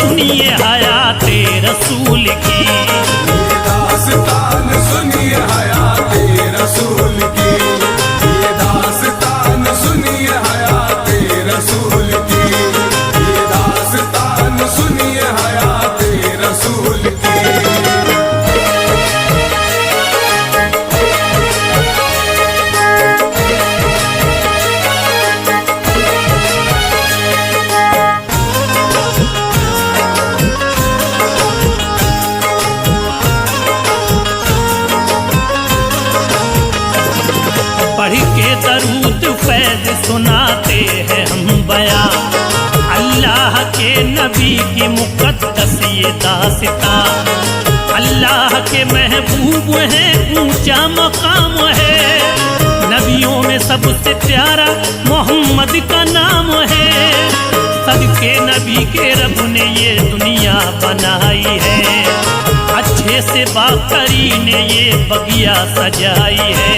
सुनिए हयाते रसूल की, ये दास्तान सुनिए हयाते रसूल की, ये दास्तान सुनिए हयाते रसूल की, ये दास्तान सुनिए हयाते रसूल की। पढ़ के दरूद फैज सुनाते हैं हम बया, अल्लाह के नबी की मुक़द्दस ये दास्तां। अल्लाह के महबूब हैं, ऊंचा मकाम है, नबियों में सबसे प्यारा मोहम्मद का नाम है। सदके नबी के रब ने ये दुनिया बनाई है, अच्छे से बाकरी ने ये बगिया सजाई है।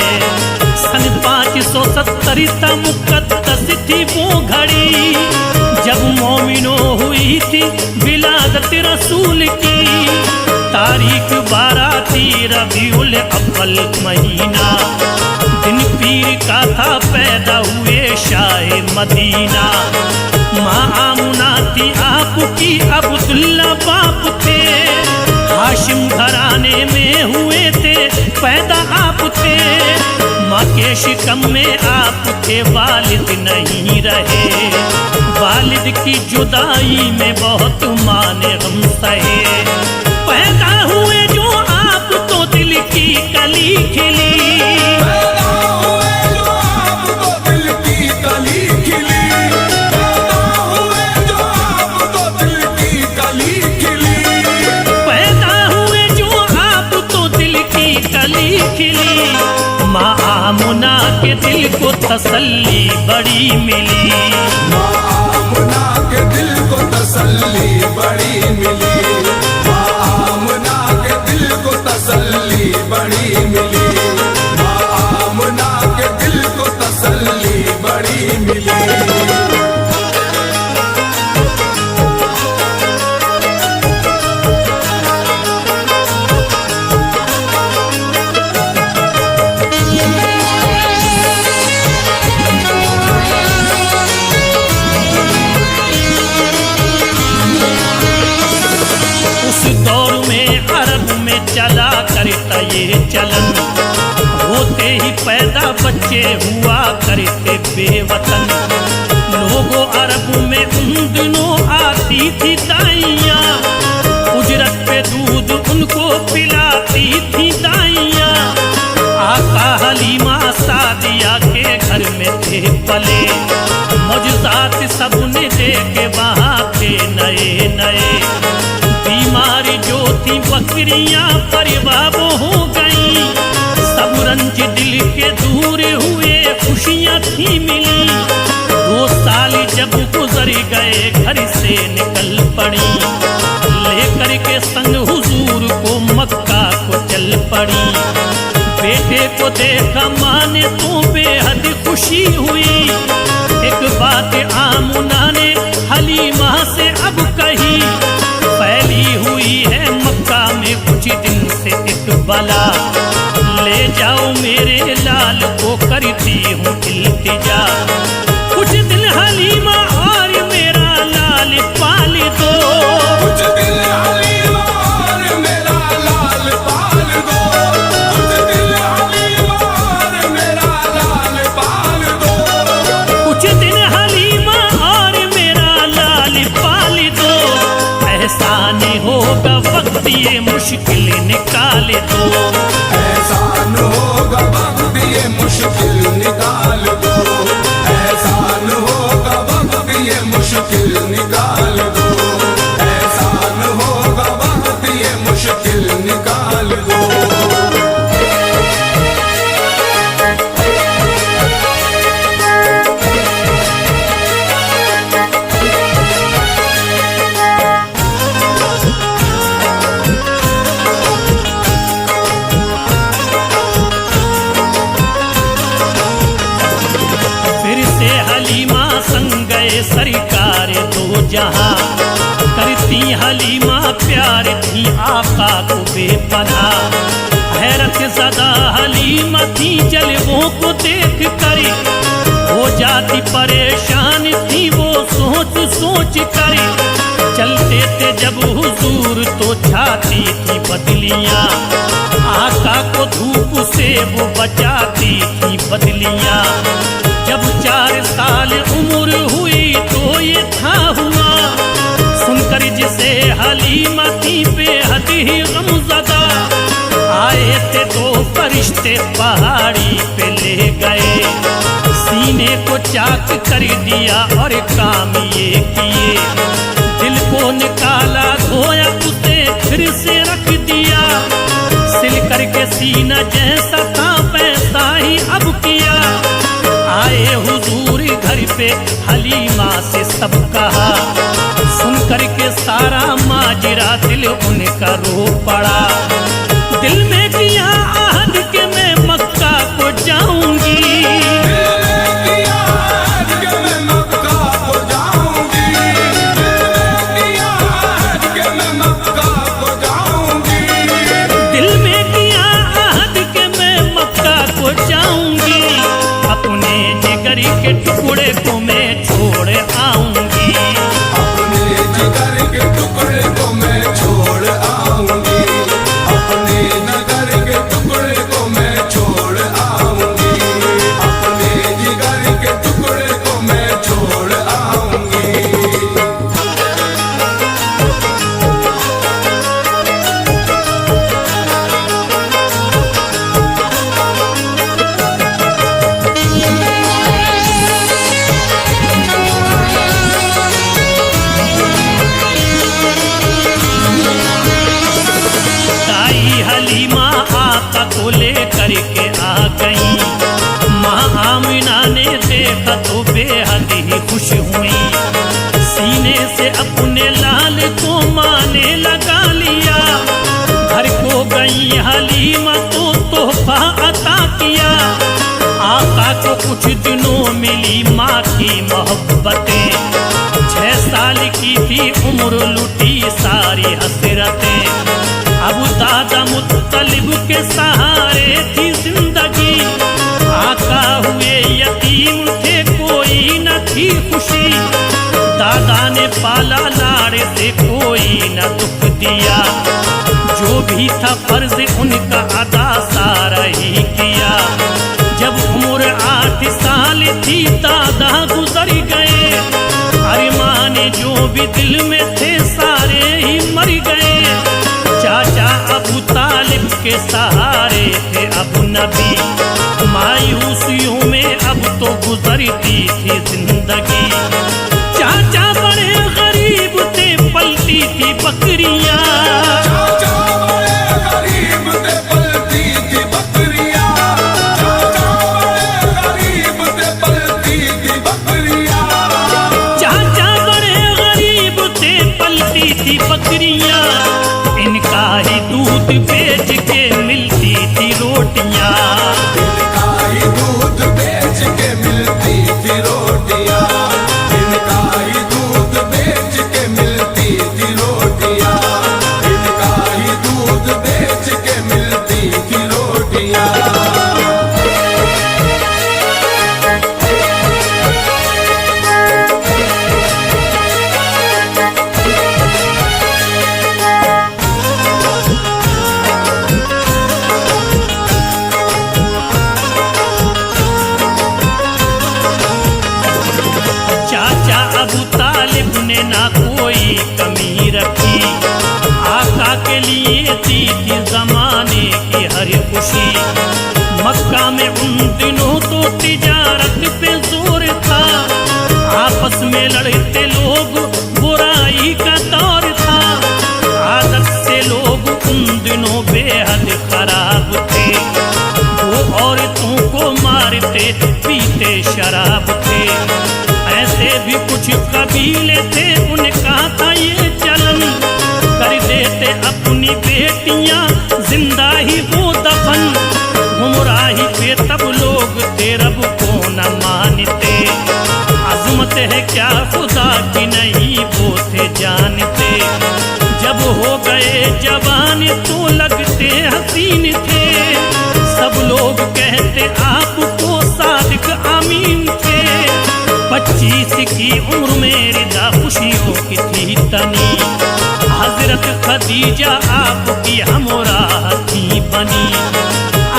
सन 570 मुक़द्दस थी वो घड़ी, जब मोमिनो हुई थी विलादत रसूल की। तारीख 12 थी रबीउल अव्वल महीना, दिन पीर का था पैदा हुए शाह मदीना। माँ आमुना थी आपकी, अब्दुल्ला बाप थे, हाशिम घराने में हुए थे पैदा आप थे। माँ के शिकम में आप थे, वालिद नहीं रहे, वालिद की जुदाई में बहुत माँ ने गम सहे। पैदा हुए जो आप तो दिल की कली खिली, पैदा हुए जो आप तो दिल की कली खिली, पैदा हुए जो आप तो दिल की कली खिली, पैदा हुए जो आप तो दिल की कली खिली। माँ आमुना के दिल को तसल्ली बड़ी मिली, माँ आमना के दिल को तसल्ली बड़ी मिली, माँ आमना के दिल को तसल्ली बड़ी मिली, माँ आमना के दिल को तसल्ली बड़ी मिली। चला करता ये चलन, होते ही पैदा बच्चे हुआ करते बेवतन। लोगों अरब में उन दिनों आती थी दाइयाँ, उजरत पे दूध उनको पिलाती थी दाइयाँ। आका हलीमा सादिया के घर में थे पले, मौजूदात सबने देखे वहाँ थे नए नए। बीमारी जो थी बकरियां परिवाब हो गई, सब रंज दिल के दूर हुए, खुशियां थी मिली। 2 साल जब गुजर गए घर से निकल पड़ी, लेकर के संग हुजूर को मक्का को चल पड़ी। बेटे को देखा माँ ने तो बेहद खुशी हुई, एक बात आमुना ने हलीमा से अब कही। फैली हुई है मक्का में कुछ दिन से एक बला, ले जाओ मेरे लाल को करती हूँ इल्तिजा। कुछ दिन हलीमा और मेरा लाल पाल दो, कुछ दिन हलीमा और मेरा लाल पाल दो, कुछ दिन हलीमा और मेरा लाल पाल दो, कुछ दिन हलीमा और मेरा लाल पाल दो। एहसान होगा वक्त ये मुश्किल निकाल दो, एहसान होगा वक्त ये मुश्किल निकाल दो, एहसान होगा वक्त ये मुश्किल निकाल दो, एहसान होगा वक्त ये मुश्किल निकाल दो। सरकार दो जहां, करती थी हलीमा प्यार थी आका को बेपनाह। हैरत ज़दा हलीमा थी जलवों को देख कर, हो जाती परेशान थी वो सोच सोच कर। चलते थे जब हुजूर तो छाती थी बदलियां, आका को धूप से वो बचाती थी बदलियां। जब 4 साल उम्र हुई तो ये था हुआ, सुनकर जिसे हलीमा थी बेहद ही गमज़दा। आए थे 2 फरिश्ते पहाड़ी पे ले गए, सीने को चाक कर दिया और काम ये किए। दिल को निकाला धोया उसे फिर से रख दिया, सिल करके सीना जैसा था वैसा ही अब किया। आए हुजूर घर पे हलीमा से सब कहा, सुन करके सारा माजरा दिल उनका रो पड़ा। दिल में किया आहद के मैं मक्का को जाऊंगी, के टुकड़े को मैं छोड़ आऊंगी। अपने जिगर के टुकड़े को मैं छोड़ आऊंगी, अपने नगर के टुकड़े को मैं छोड़ आऊंगी, अपने जिगर के टुकड़े को मैं छोड़ आऊंगी। हलीमा आका को ले करके आ गई, माँ आमिना ने देखा तो बेहद ही खुश हुई। सीने से अपने लाल को माँ ने लगा लिया, घर को गई हलीमा तो तोहफा अता किया। आका को कुछ दिनों मिली माँ की मोहब्बतें, 6 साल की थी उम्र लुटी सारी हसरतें। अब दादा मुत्तलिब के सहारे थी जिंदगी, आका हुए यतीम थे कोई न थी खुशी। दादा ने पाला लाड़ से कोई न दुख दिया, जो भी था फर्ज उनका अदा सारा ही किया। जब उम्र 8 साल थी दादा गुजर गए, अरमान जो भी दिल में थे सारे ही मर गए। चाचा अबू तालिब के सहारे थे अब नबी, मायूसियों में अब तो गुजरती थी जिंदगी। चाचा बड़े गरीब थे पलती थी बकरियां, चाचा बड़े गरीब थे पलती थी बकरियां, चाचा बड़े गरीब थे पलती थी बकरियां, चाचा बड़े गरीब थे पलती थी बकरियां। इनका ही दूध बेच के मिलती थी रोटियां, इनका ही दूध बेच के मिलती थी रोटियां, इनका ही दूध बेच के मिलती थी रोटियां, इनका ही दूध बेच के मिलती थी रोटियां। अबू तालिब ने ना कोई कमी रखी, आका के लिए थी जमाने की हर खुशी। मक्का में उन दिनों तो तिजारत पे जोर था, आपस में लड़ते लोग बुराई का दौर था। आदत से लोग उन दिनों बेहद खराब थे, वो औरतों को मारते पीते शराब थे। ऐसे भी कुछ कबीले थे उनका था ये चलन, कर देते अपनी बेटियां जिंदा ही वो दफन। गुमराही पे तब लोग थे रब को न मानते, अजमत कदर है क्या खुदा की नहीं वो थे जानते, जब हो गए जवान तो लगते हसीन थे, सब लोग कहते आपको सादिक अमीन थे। 25 की उम्र में रिदा खुशियों की थी तनी, हजरत खदीजा आपकी हमराह थी बनी।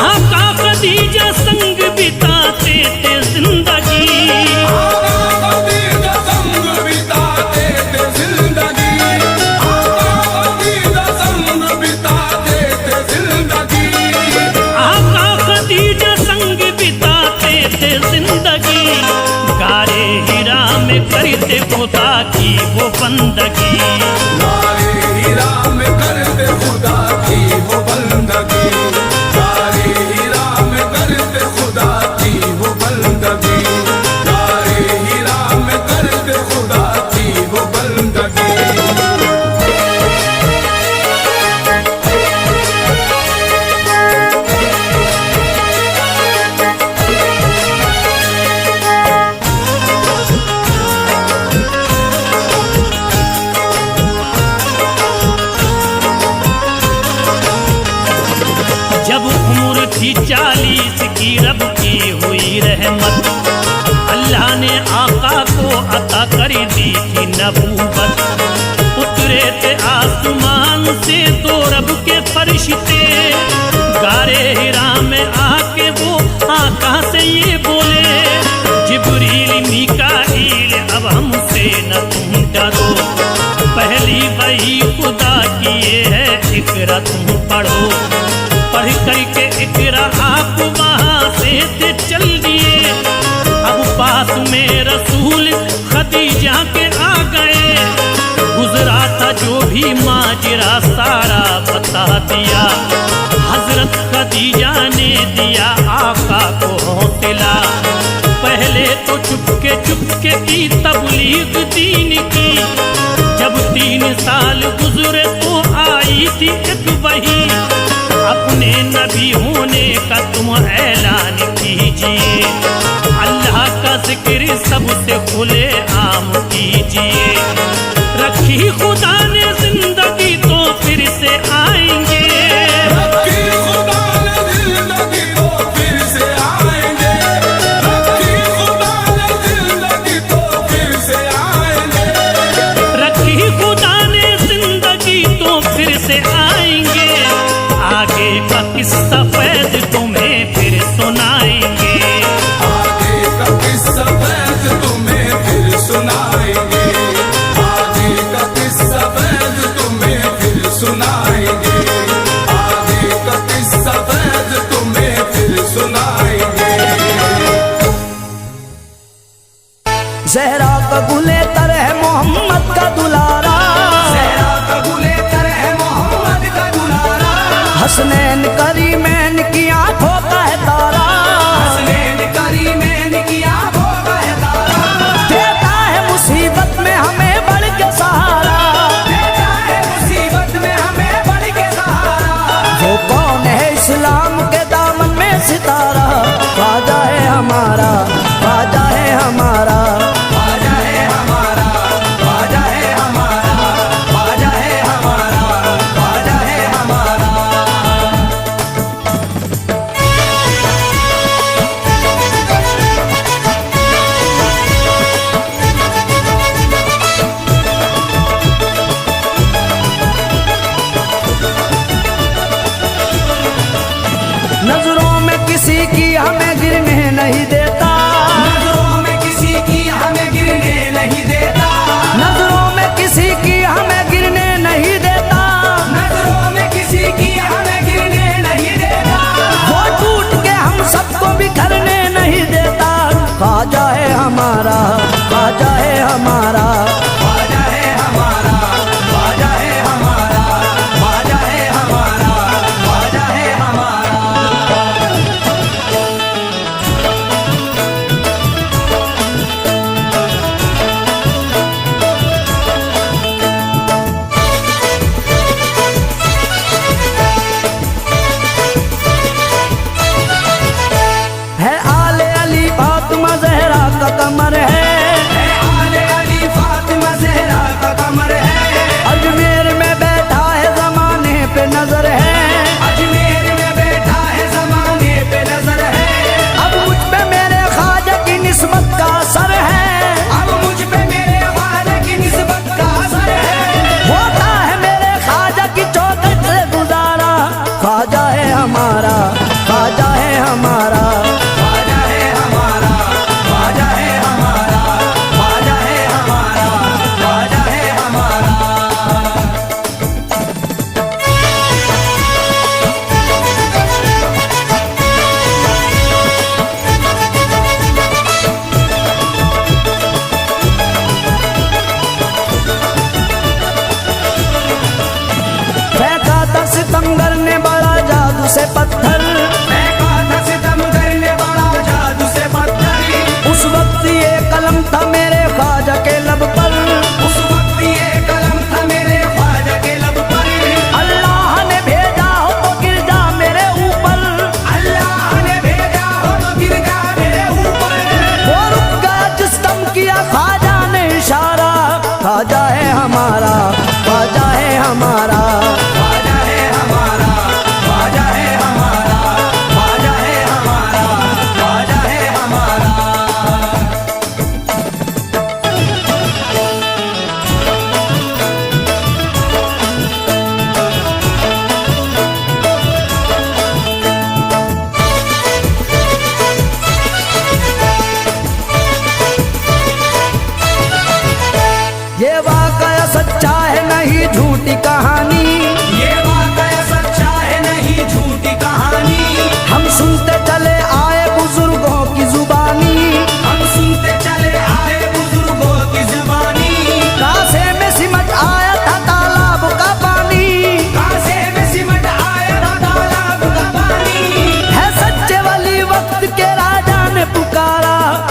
आका खदीजा संग बिताते थे जिंदगी, खदीजा संग बिताते थे जिंदगी, खदीजा संग बिताते थे जिंदगी, आका खदीजा संग बिताते थे जिंदगी। गारे हिरा में करते खुदा की वो बंदगी, गारे हीरा में करते खुदा की वो बंदगी, गारे हीरा में करते खुदा की वो बंदगी, गारे हीरा में करते खुदा की वो बंदगी। जब उम्र थी 40 की रब की हुई रहमत, अल्लाह ने आका को अता कर दी थी नबूवत। उतरे थे आसमान से दो रब के फरिश्ते, गारे हिरा में आके वो आका से ये बोले, जिब्रील मीकाईल अब हमसे न तुम डरो, पहली वही खुदा की ये है इकरा तुम पढ़ो। पढ़ करके इकरा आप वहां से चल दिए, अब पास में रसूल खदीजा के आ गए, गुजरा था जो भी माजरा सारा बता दिया, हजरत खदीजा ने दिया आका को हौसला। पहले तो चुपके की तबलीग दीन की, जब 3 साल गुजरे तो आई थी एक वही, अपने नबी होने का तुम ऐलान कीजिए, अल्लाह का जिक्र सबसे खुले आम कीजिए। रखी खुदा ने जिंदगी तो फिर से आएंगे, रखी खुदा ने जिंदगी तो फिर से आएंगे, रखी खुदा ने जिंदगी तो फिर से आएंगे, रखी खुदा ने जिंदगी तो फिर से आएंगे। आगे का किस्सा फैज़ तुम्हें फिर सुनाएंगे, आगे का किस्सा फैज़ तुम्हें फिर सुनाएंगे, आगे का किस्सा फैज़ तुम्हें फिर सुनाएंगे, आगे का किस्सा फैज़ तुम्हें फिर सुनाएंगे। ज़हरा कबूले तर है मोहम्मद का दुलारा, ज़हरा कबूले तर है मोहम्मद का दुलारा, हसनैन करीमैन की आंखों का है तारा, हसनैन करीमैन की आंखों का है तारा, देता है मुसीबत में हमें बढ़ के सहारा, देता है मुसीबत में हमें बढ़ के सहारा। वो कौन है इस्लाम के दामन में सितारा, ख्वाजा है हमारा, ख्वाजा है हमारा, ख्वाजा है हमारा, ख्वाजा है हमारा, ख्वाजा है हमारा, ख्वाजा है हमारा। नजरों में किसी की हमें गिरने नहीं देता, नजरों में किसी की हमें गिरने नहीं देता, नजरों में किसी की हमें गिरने नहीं देता, नजरों में किसी की हमें गिरने नहीं देता। वो टूट के हम सबको बिखरने नहीं देता, ख्वाजा है हमारा, ख्वाजा है हमारा, ख्वाजा है हमारा, ख्वाजा है हमारा, ख्वाजा है हमारा, ख्वाजा है हमारा।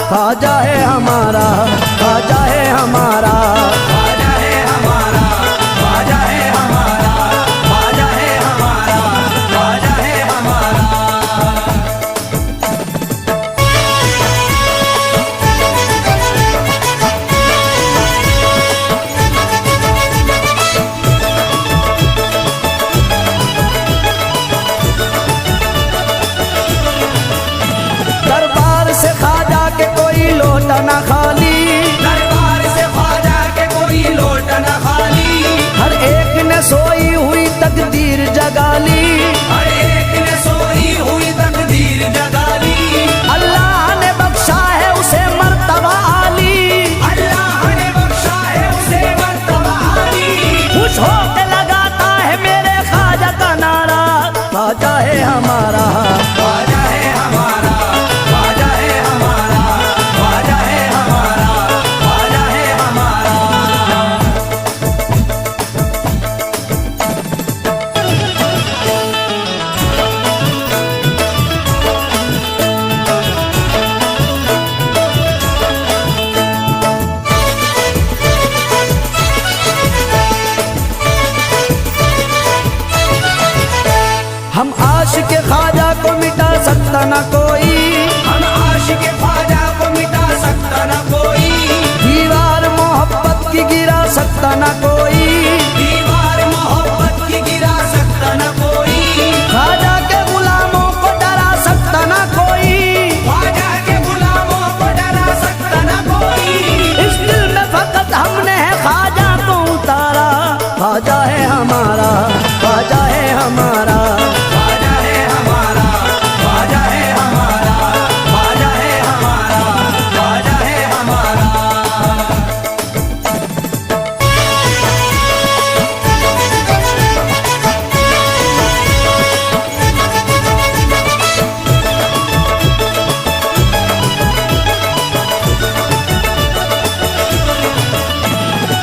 ख्वाजा है हमारा, ख्वाजा है हमारा, ख्वाजा है हमारा, ख्वाजा है हमारा, ख्वाजा है हमारा, ख्वाजा है हमारा। दरबार से ख्वाजा के कोई लोटा ना खाली, दरबार से ख्वाजा के कोई लोट न खाली, हर एक ने सोई हुई तकदीर जगाली, हर एक ने सोई हुई तकदीर जगाली। अल्लाह ने बख्शा है उसे मर्तबा आली, अल्लाह ने बख्शा है उसे मर्तबा आली। खुश होके लगाता है मेरे ख्वाजा का नारा, ख्वाजा है हमारा, ख्वाजा है हमारा, ख्वाजा है हमारा, ख्वाजा है हमारा, ख्वाजा है हमारा। हम आशिक ख्वाजा को मिटा सकता न कोई, हम आशिक ख्वाजा को मिटा सकता न कोई, दीवार मोहब्बत की गिरा सकता न कोई, दीवार मोहब्बत की गिरा सकता न कोई, ख्वाजा के गुलामों को डरा सकता न कोई, ख्वाजा के गुलामों को डरा सकता न कोई। इस दिल में फकत हमने है ख्वाजा को उतारा, ख्वाजा है हमारा, ख्वाजा है हमारा, ख्वाजा है हमारा, ख्वाजा है हमारा, ख्वाजा है हमारा, ख्वाजा है हमारा।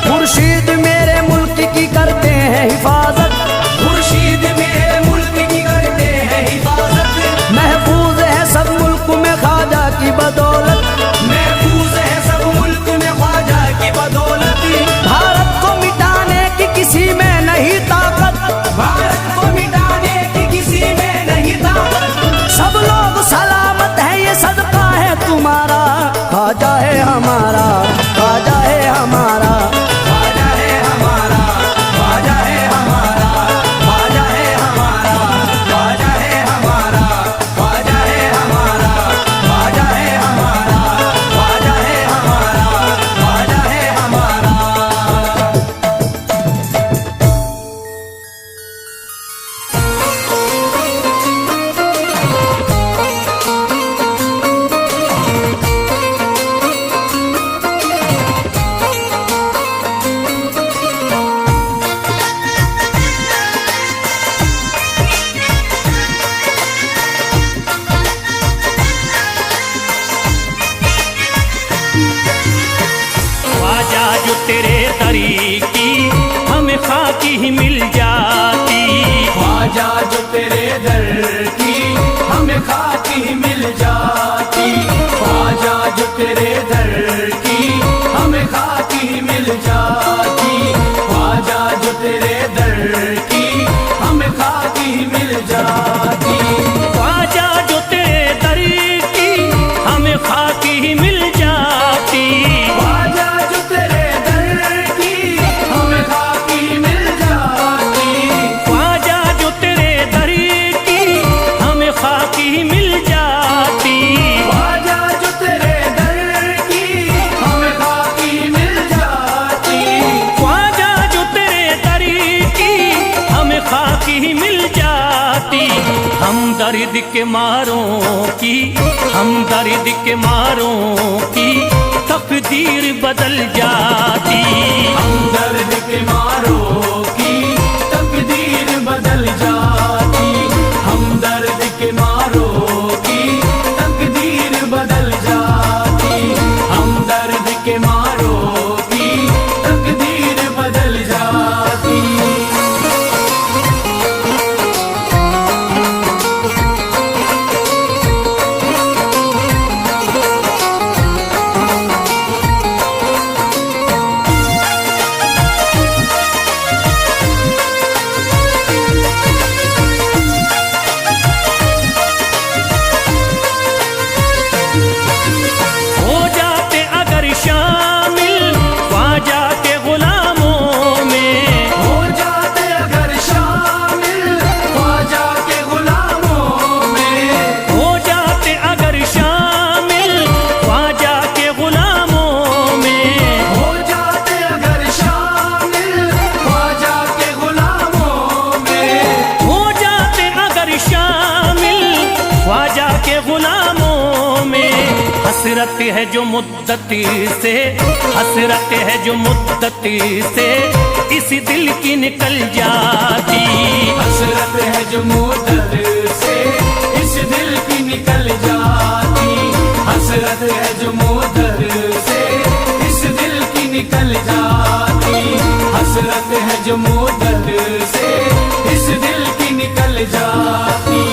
मुर्शीद मेरे मुल्क की करते हैं हिफाजत, मुर्शीद मेरे मुल्क की करते हैं हिफाजत, महफूज है सब मुल्क में ख्वाजा की बदौलत, महफूज है सब मुल्क में ख्वाजा की बदौलत। भारत को मिटाने की किसी में नहीं ताकत, भारत को मिटाने की किसी में नहीं ताकत। सब लोग सलामत है ये सदका है तुम्हारा, ख्वाजा है हमारा, ख्वाजा है हमारा, ख्वाजा है हमारा, ख्वाजा है हमारा, ख्वाजा है हमारा, ख्वाजा है हमारा, ख्वाजा है हमारा, ख्वाजा है हमारा, ख्वाजा है हमारा, ख्वाजा है हमारा। ख्वाजा जो तेरे दरी की हमें खाकी ही मिल जाती, ख्वाजा जो तेरे दर की हमें खाकी मिल जाती, ख्वाजा जो तेरे दर की हमें खाकी मिल जाती, ख्वाजा जो तेरे दर की हमें खाकी मिल जाती। ख्वाजा जो तेरे दरी की हमें खाकी ही मिल जाती, ख्वाजा जो तेरे दर की हमें खाकी मिल जाती, ख्वाजा जो तेरे दरी की हमें खाकी ही मिल जाती, ख्वाजा जो तेरे दर की हमें खाकी मिल जाती, ख्वाजा जो तेरे दरी की हमें खाकी ही मिल जाती। हम दर्द के मारों की, हम दर्द के मारों की तकदीर बदल जाती, हम दर्द के मारों की तकदीर बदल जाती, हम दर्द के मारों की तकदीर बदल जाती, हम दर्द के मारों की तकदीर बदल जाती। ख्वाजा के गुलामों में हसरत है जो मुद्दती से, हसरत है जो मुद्दती से इस दिल की निकल जाती। हसरत है जो मुद्दत से इस दिल की निकल जाती, हसरत है जो मुद्दत से इस दिल की निकल जाती, हसरत है जो मुद्दत से इस दिल की निकल जाती।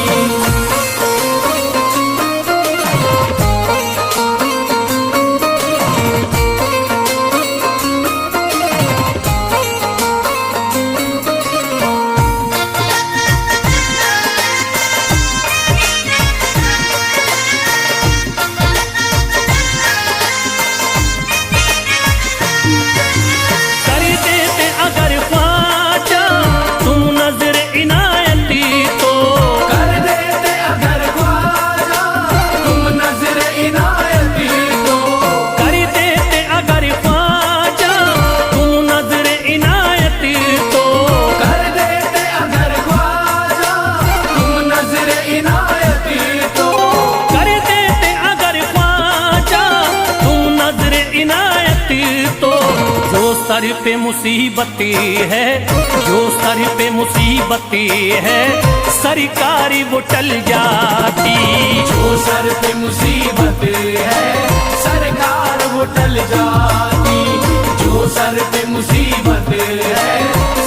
सर पे मुसीबती है, जो सर पे मुसीबती है सरकारी वो टल जाती। जो सर पे मुसीबत है सरकार वो टल जाती, जो सर पे मुसीबत है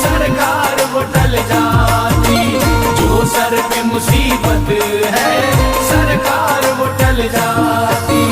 सरकार वो टल जाती, जो सर पे मुसीबत है सरकार वो टल जाती।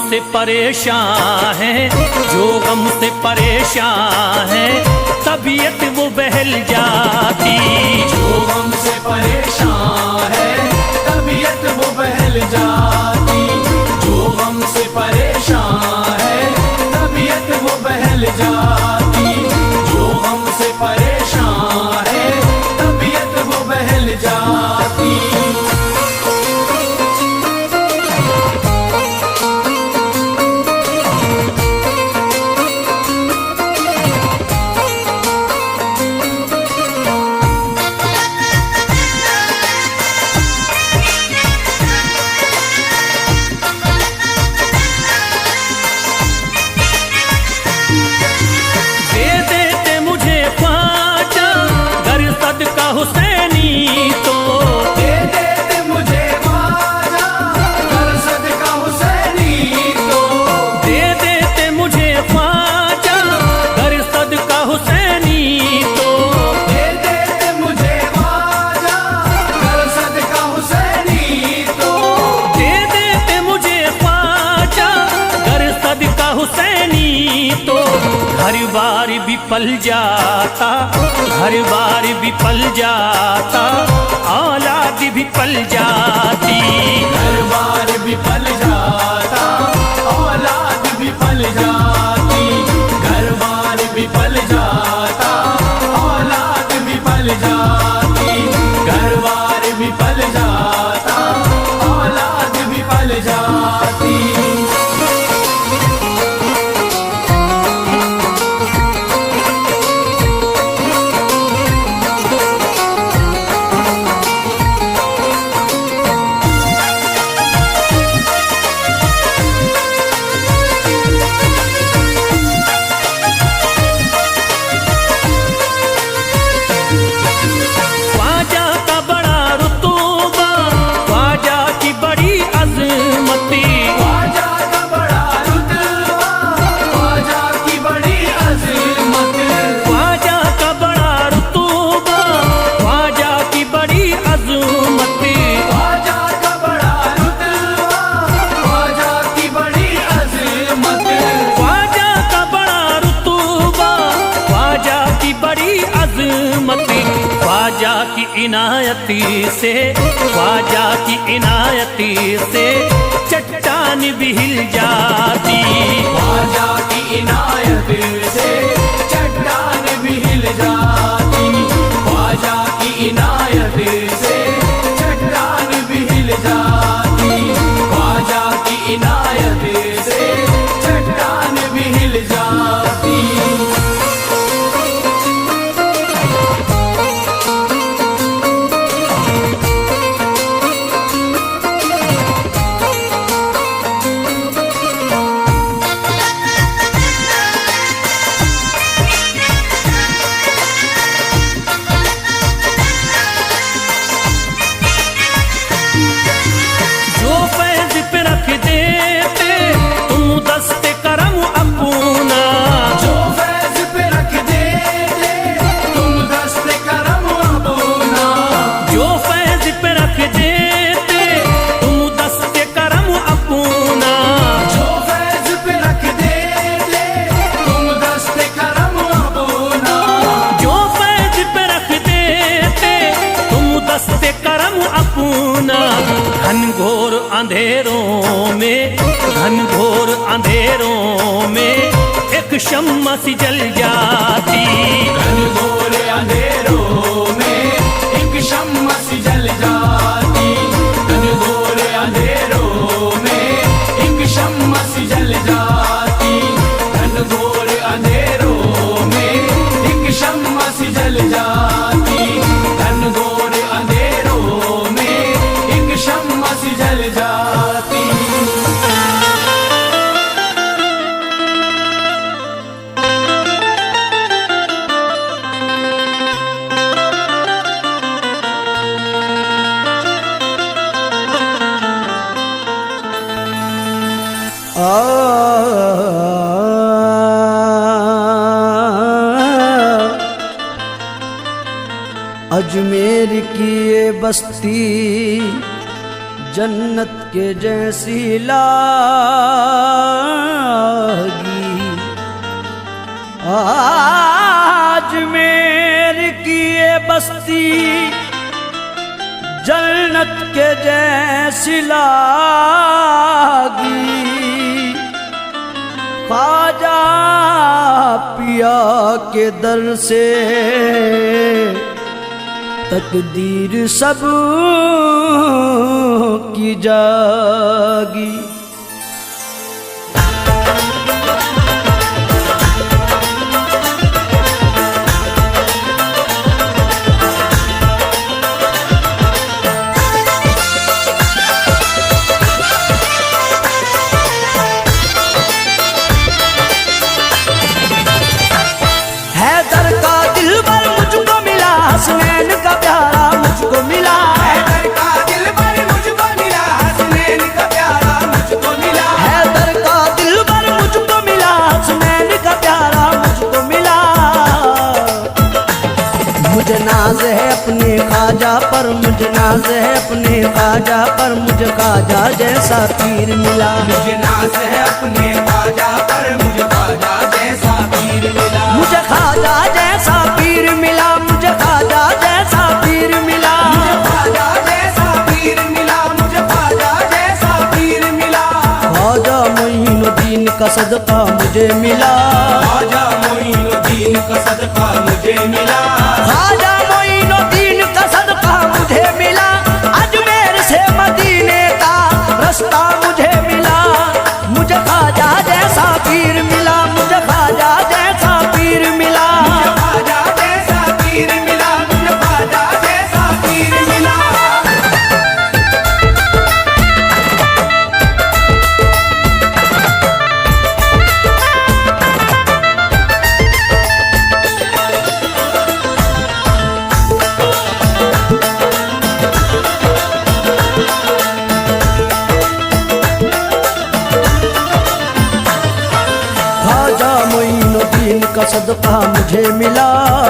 से परेशान है, जो गम से परेशान है तबीयत वो बहल जाती। जो गम से परेशान है तबीयत वो बहल जाती, जो गम से परेशान है तबीयत वो बहल जाती, जो गम से परेशान है तबीयत वो बहल जाती। हुसैनी तो दे देते मुझे ख्वाजा कर सदका हुसैनी तो, दे देते मुझे ख्वाजा कर सदका हुसैनी तो, दे देते मुझे ख्वाजा कर सदका हुसैनी तो, दे देते मुझे ख्वाजा कर सदका हुसैनी तो। हर बार भी पल जाता, हर बार भी पल जाता, औलाद भी पल जाती। हर बार भी पल जाता, औलाद भी पल जाती, घर बार भी पल जाता, औलाद भी पल जाती, घर बार भी पल जाता, औलाद भी पल जाती। की इनायती से, ख्वाजा की इनायती से चट्टान भी हिल जाती। ख्वाजा की इनायत से चट्टान भी हिल जाती। ख्वाजा की इनायत से चट्टान भी हिल जाती। ख्वाजा की इनायत से चट्टान भी हिल जाती। जो फैज पे रख देते तुम दस्ते करम अपना, जो फैज पे रख देते तुम दस्ते करम अपना। जो फैज पे रख देते तुम दस्ते करम अपना। जो फैज पे रख देते तुम दस्ते करम अपना। जो फैज पे रख देते तुम दस्ते करम अपना। घनघोर अंधेरों में, घनघोर अंधेरों में एक शम्मा सी जल जाती। घनघोर अंधेरों में एक शम्मा सी जल जाती। घनघोर अंधेरों में एक शम्मा सी जल जाती। घनघोर अंधेरों में एक शम्मा सी जल जाती। घनघोर अंधेरों में एक शम्मा सी जल जाती। अजमेर की ये बस्ती जन्नत के जैसी लागी। अजमेर की ये बस्ती जन्नत के जैसी लागी। ख्वाजा पिया के दर से तकदीर सब की जागी। हैदर का दिलबर मुझको मिला, हसनैन का प्यारा मुझको मिला। हैदर का दिलबर मुझको मिला, हसनैन का प्यारा मुझको मिला। हैदर का दिलबर मुझको मिला, हसनैन का प्यारा मुझको मिला। मुझे नाज है अपने ख्वाजा पर, मुझे नाज है अपने ख्वाजा पर, मुझे ख्वाजा जैसा पीर मिला। मुझे नाज है अपने ख्वाजा पर, मुझे ख्वाजा जैसा पीर मिला। मुझे ख्वाजा जैसा पीर मिला, मुझे ख्वाजा जैसा पीर मिला। मुझे ख्वाजा जैसा पीर मिला, मुझे ख्वाजा जैसा पीर मिला। ख्वाजा मोइनुद्दीन का सदका मुझे मिला। ख्वाजा मोइनुद्दीन का सदका मुझे मिला। ख्वाजा मोइनुद्दीन का सदका मुझे मिला। अजमेर से मदीने का रास्ता मुझे मिला। मुझे ख्वाजा जैसा पीर मिला, मुझे ख्वाजा जैसा पीर मिला। मुझे ख्वाजा जैसा पीर मिला, मुझे ख्वाजा जैसा पीर मिला। का सदका मुझे मिला।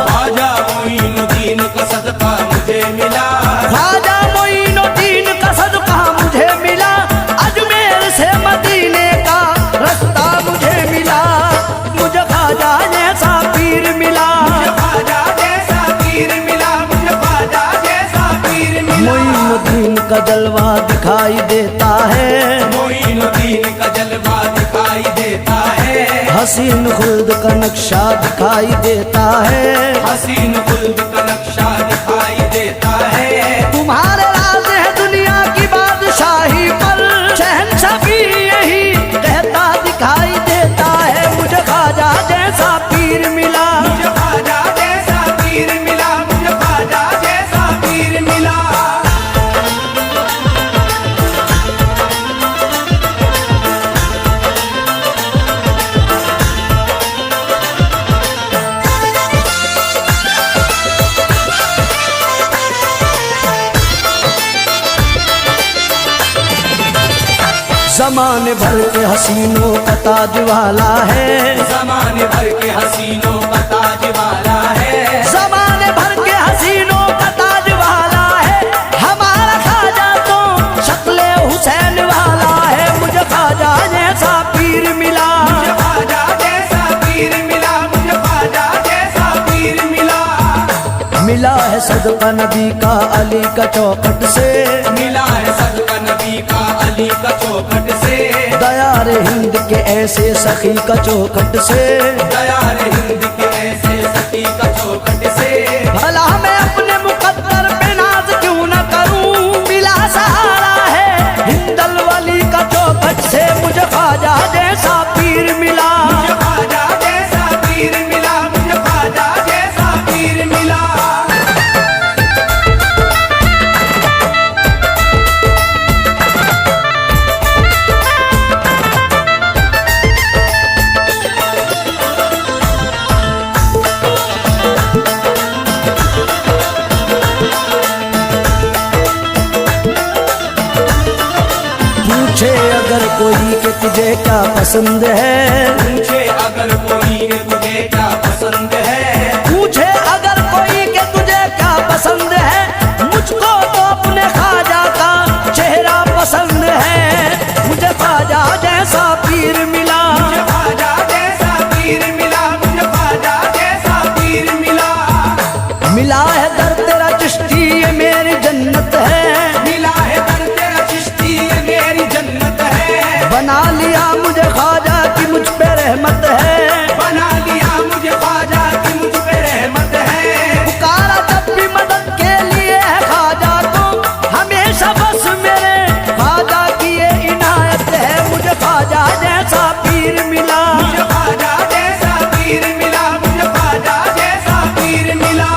ख्वाजा मोइनुद्दीन का सदका मुझे मिला। ख्वाजा मोइनुद्दीन का सदका मुझे मिला। अजमेर से मदीने का रास्ता मुझे मिला। मुझे ख्वाजा जैसा पीर मिला। मुझे ख्वाजा जैसा पीर मिला। मुझे ख्वाजा जलवा दिखाई देता है, मोइनुद्दीन का जलवा दिखाई देता है, हसीन खुल्द का नक्शा दिखाई देता है, हसीन खुल्द का नक्शा दिखाई देता है। तुम्हारे राज है दुनिया की बादशाही पर, शहंशाह भी यही कहता दिखाई देता है। मुझे ख्वाजा जैसा पीर मिला, मुझे ख्वाजा जैसा पीर मिला, मुझे ख्वाजा जैसा पीर मिला। ज़माने भर के हसीनों का ताज वाला है, ज़माने भर के हसीनों का ताज वाला है, ज़माने भर के हसीनों का ताज वाला है। हमारा ख्वाजा तो शक्ले हुसैन वाला है। मुझे ख्वाजा जैसा पीर मिला, मुझे ख्वाजा जैसा पीर मिला, मुझे ख्वाजा जैसा पीर मिला। मिला है सदका नबी का अली का चौखट से, मिला है सदका नबी का अली का चौखट से, दयार हिंद के ऐसे सखी का चौखट से, दयार हिंद के ऐसे सखी का चौखट से। भला मैं अपने मुकद्दर पे नाज क्यों न करूं, मिला सहारा है हिंदल वली का चौखट से। मुझे ख्वाजा जैसा पीर मिला, मुझे ख्वाजा जैसा पीर मिला, मुझे ख्वाजा जैसा पीर मिला। पूछे अगर कोई कि तुझे क्या पसंद है, पूछे अगर कोई कि तुझे क्या पसंद है, पूछे अगर कोई कि तुझे क्या पसंद है, मुझको तो अपने ख्वाजा का चेहरा पसंद है। मुझे ख्वाजा जैसा पीर मिला, मुझे ख्वाजा जैसा पीर मिला, मुझे ख्वाजा जैसा पीर मिला। मिला है दर तेरा चिश्ती ये मेरी जन्नत है, मिला है दर तेरा चिश्ती ये मेरी जन्नत है, बना लिया मुझे ख्वाजा की मुझ पे रहमत है, बना लिया मुझे ख्वाजा की मुझ पे रहमत है। पुकारा जब भी मदद के लिए है ख्वाजा को, हमेशा बस मेरे ख्वाजा की ये इनायत है। मुझे ख्वाजा जैसा पीर मिला, मुझे ख्वाजा जैसा पीर मिला, मुझे ख्वाजा जैसा पीर मिला।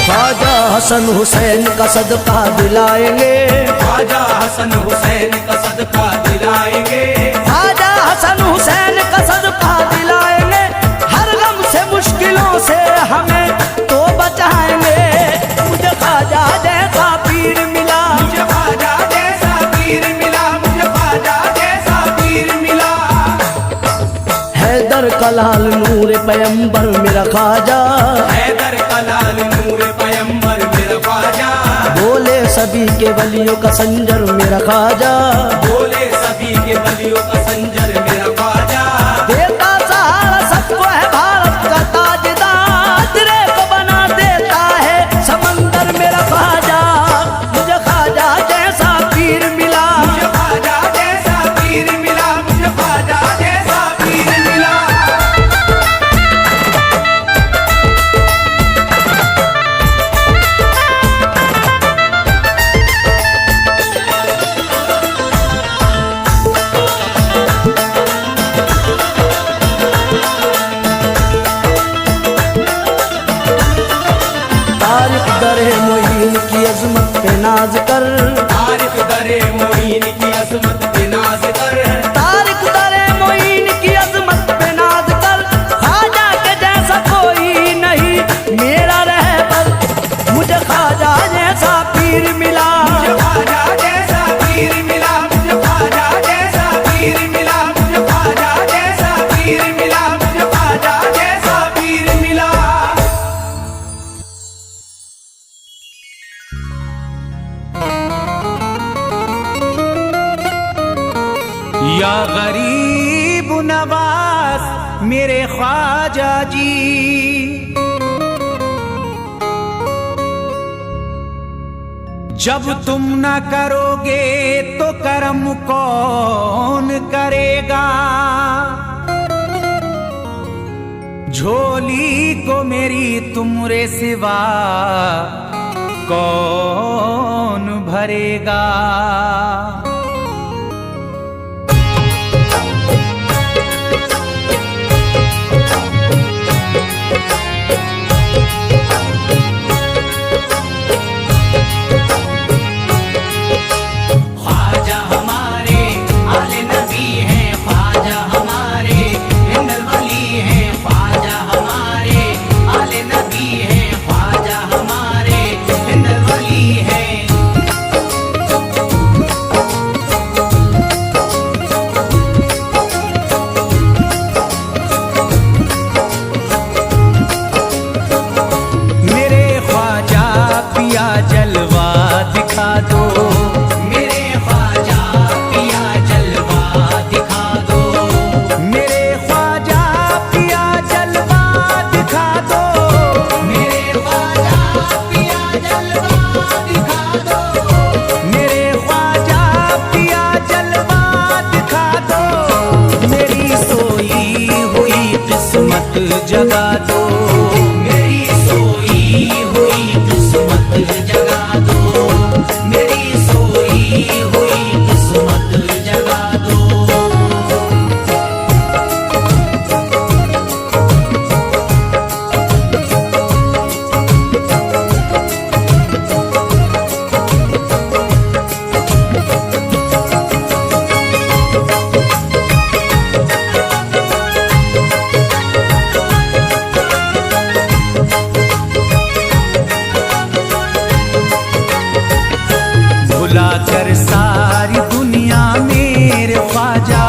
ख्वाजा हसन हुसैन का सदका दिलाएंगे, ख्वाजा हसन हुसैन का सदका दिलाएंगे, ख्वाजा हसन हुसैन का सदका दिलाएंगे। हर गम से मुश्किलों से हमें तो बचाएंगे। मुझे ख्वाजा जैसा पीर मिला, मुझे ख्वाजा जैसा पीर मिला, मुझे ख्वाजा जैसा पीर मिला। हैदर का लाल नूर पैगंबर मेरा ख्वाजा, हैदर का लाल नूर पैगंबर मेरा ख्वाजा, बोले सभी के वलियों का संजर मेरा ख्वाजा, बोले सभी के वलियों का संजर मेरा ख्वाजा। देता सहारा सबको है भारत का ताजदार, तेरे को बना देता है समंदर मेरा ख्वाजा। मुझे ख्वाजा जैसा पीर मिला, मुझे ख्वाजा जैसा पीर मिला, मुझे ख्वाजा जैसा पीर मिला। नवाज मेरे ख्वाजा जी। जब तुम न करोगे तो करम कौन करेगा, झोली को मेरी तुमरे सिवा कौन भरेगा। जगा दो मेरी सोई हुई किस्मत, जगा दो मेरी सोई हुई किस्मत, जगा दो। भुलाकर सारी दुनिया मेरे ख्वाजा,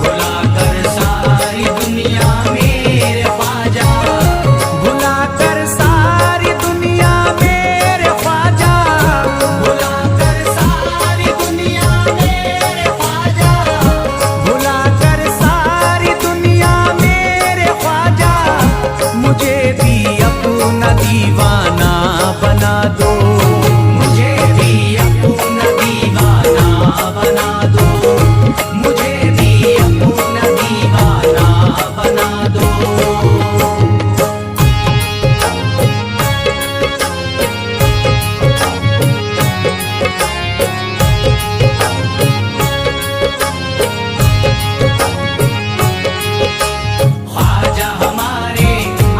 भुलाकर सारी दुनिया मेरे ख्वाजा, भुलाकर सारी दुनिया मेरे ख्वाजा, भुलाकर सारी दुनिया मेरे ख्वाजा, भुलाकर सारी दुनिया मेरे ख्वाजा, मुझे भी अपना दीवाना बना दो, मुझे भी बना दो, मुझे भी अपना दीवाना बना दो। ख्वाजा हमारे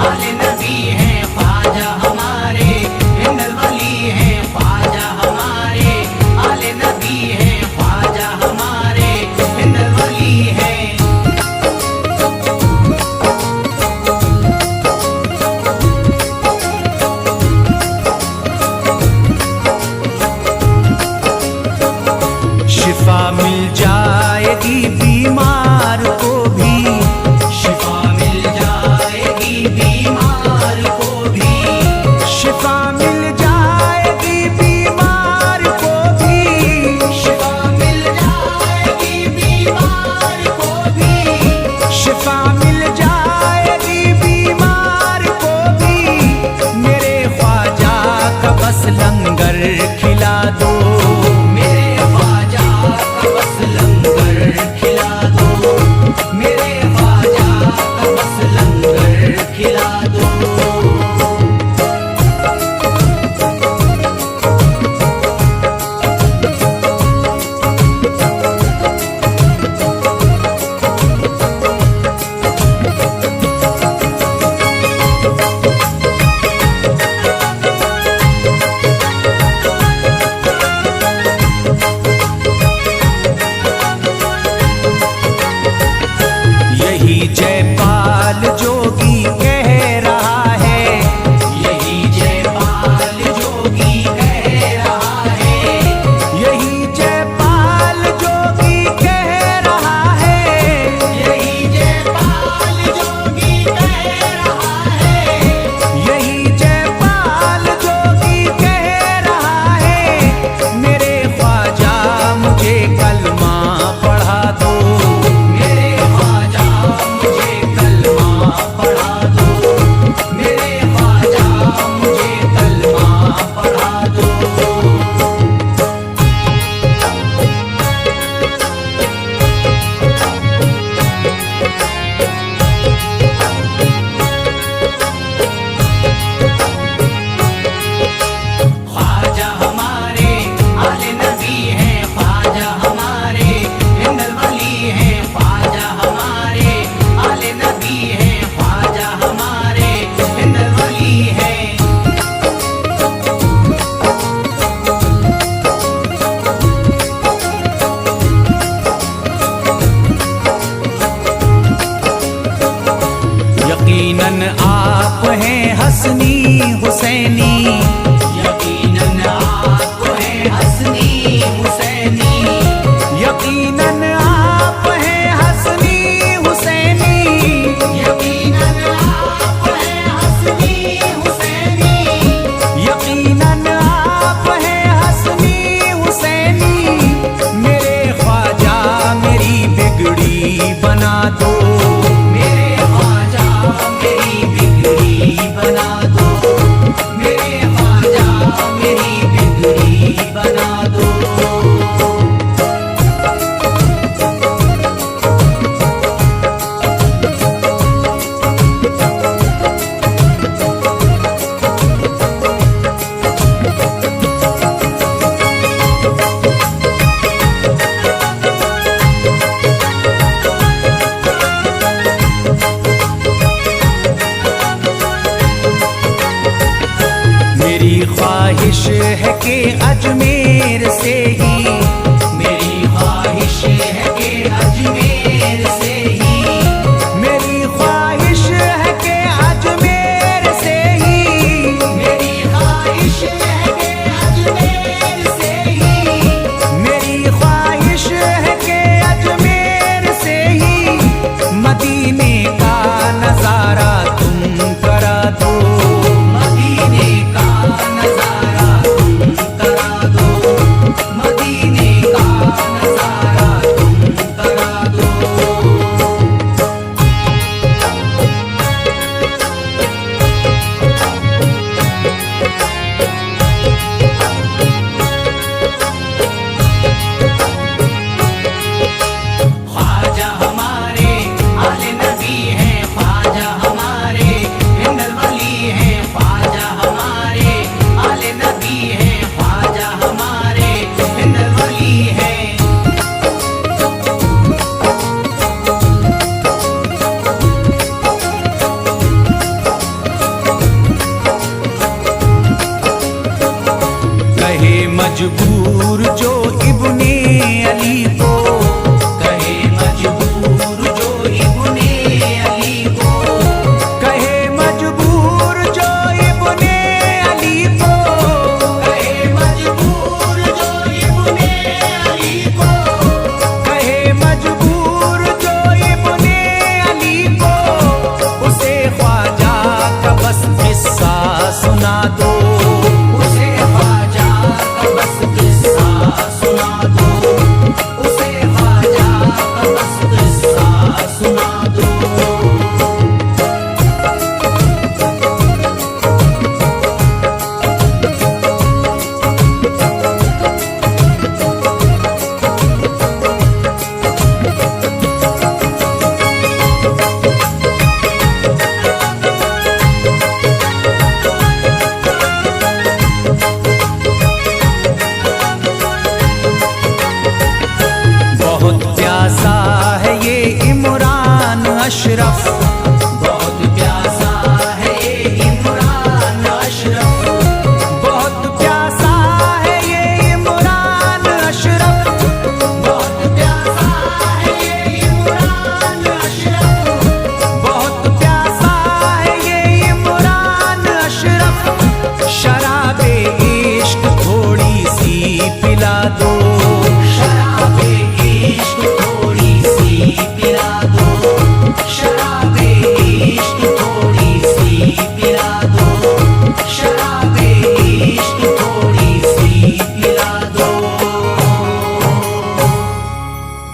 आले नबी हैं, ख्वाजा हमारे हिंदल वली हैं, ख्वाजा हमारे आले नबी हैं, ख्वाजा हमारे हिंदल वली हैं। शिफा मिल जाएगी बीमार को भी, शिफा मिल जाएगी बीमार को भी, शिफा मिल जाएगी बीमार को भी, शिफा मिल जाएगी बीमार को भी, शिफा मिल जाएगी बीमार को भी। मेरे ख्वाजा का बस लंगर खिला दो, मेरे ख्वाजा का बस लंगर खिला दो, मेरे ख्वाजा का बस लंगर खिला दो। यही जयपाल जोगी कह रहा है, यही जयपाल जोगी कह रहा है, यही जयपाल जोगी कह रहा है, यही जयपाल जोगी कह रहा है, यही जयपाल जोगी कह रहा है। मेरे ख्वाजा मुझे कलमा पढ़ा दो, मेरे ख्वाजा यकीनन आप हैं हसनी हुसैनी, यकीनन आप हैं हसनी हुसैनी, यकीनन आप हैं हसनी हुसैनी, यकीनन आप हैं हसनी हुसैनी, यकीनन आप हैं हसनी हुसैनी। मेरे ख्वाजा मेरी बिगड़ी बना दो, मेरे ख्वाजा मेरी बिगड़ी बना दो, मेरे ख्वाजा मेरी बिगड़ी बना दो। मेरी ख्वाहिश है कि अजमेर से ही, मेरी ख्वाहिश है कि अजमेर से ही, मेरी ख्वाहिश है कि अजमेर से ही, मेरी ख्वाहिश है कि अजमेर से ही, मेरी ख्वाहिश है कि अजमेर से ही मदीने का नजारा तुम करा दो, मदीने का नजारा तुम करा दो, मदीने का नजारा तुम करा दो। ख्वाजा हमारे आले नबी हैं, ख्वाजा हमारे हिंदल वली हैं, ख्वाजा हमारे आले नबी हैं, ख्वाजा हमारे हिंदल वली हैं। कहे मजबूर जो इब्ने अली को, कहे मजबूर जो इब्ने अली को, कहे मजबूर जो इब्ने अली को, कहे मजबूर जो इब्ने अली को, कहे मजबूर जो इब्ने अली को, उसे ख्वाजा का बस किस्सा सुना दो, उसे ख्वाजा का बस किस्सा सुना दो, उसे ख्वाजा का बस किस्सा सुना दो। बहुत प्यासा है ये इमरान अशरफ,